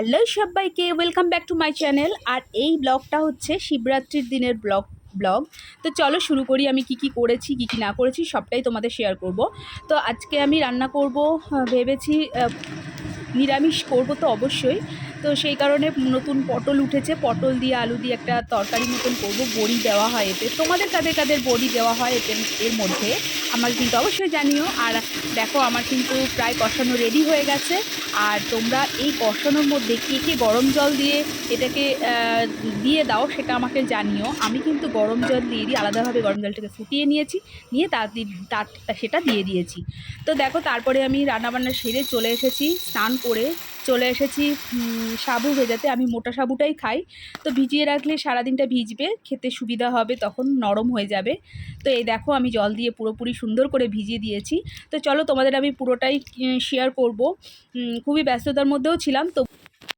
Hello সবাইকে, welcome back to my channel. আর এই ব্লগটা হচ্ছে শিবরাত্রির দিনের ব্লগ। তো চলো শুরু করি। আমি কি কি করেছি কি কি না করেছি সবটাই তোমাদের শেয়ার করব। তো আজকে আমি রান্না করব, ভেবেছি নিরামিষ করব তো অবশ্যই। তো সেই কারণে নতুন পটল উঠেছে, পটল দিয়ে আলু দিয়ে একটা তরকারি মতন করব। বড়ি দেওয়া হয় এতে, তোমাদের কাদের কাদের বড়ি দেওয়া হয় এতে এর মধ্যে আমাকে কিন্তু অবশ্যই জানিও। আর দেখো আমার কিন্তু প্রায় কষানো রেডি হয়ে গেছে। আর তোমরা এই কষানোর মধ্যে কে কে গরম জল দিয়ে এটাকে দিয়ে দাও সেটা আমাকে জানিও। আমি কিন্তু গরম জল দিয়ে দিই, আলাদাভাবে গরম জলটাকে ফুটিয়ে নিয়েছি, নিয়ে তার সেটা দিয়ে দিয়েছি। তো দেখো তারপরে আমি রান্নাবান্না সেরে চলে এসেছি, স্নান করে চলে এসেছি সাবু ভেজাতে। আমি মোটা সাবুটাই খাই, তো ভিজিয়ে রাখলে সারাদিনটা ভিজবে, খেতে সুবিধা হবে, তখন নরম হয়ে যাবে। তো এই দেখো আমি জল দিয়ে পুরোপুরি সুন্দর করে ভিজিয়ে দিয়েছি। তো চলো তোমাদের আমি পুরোটাই শেয়ার করব। খুবই ব্যস্ততার মধ্যেও ছিলাম, তো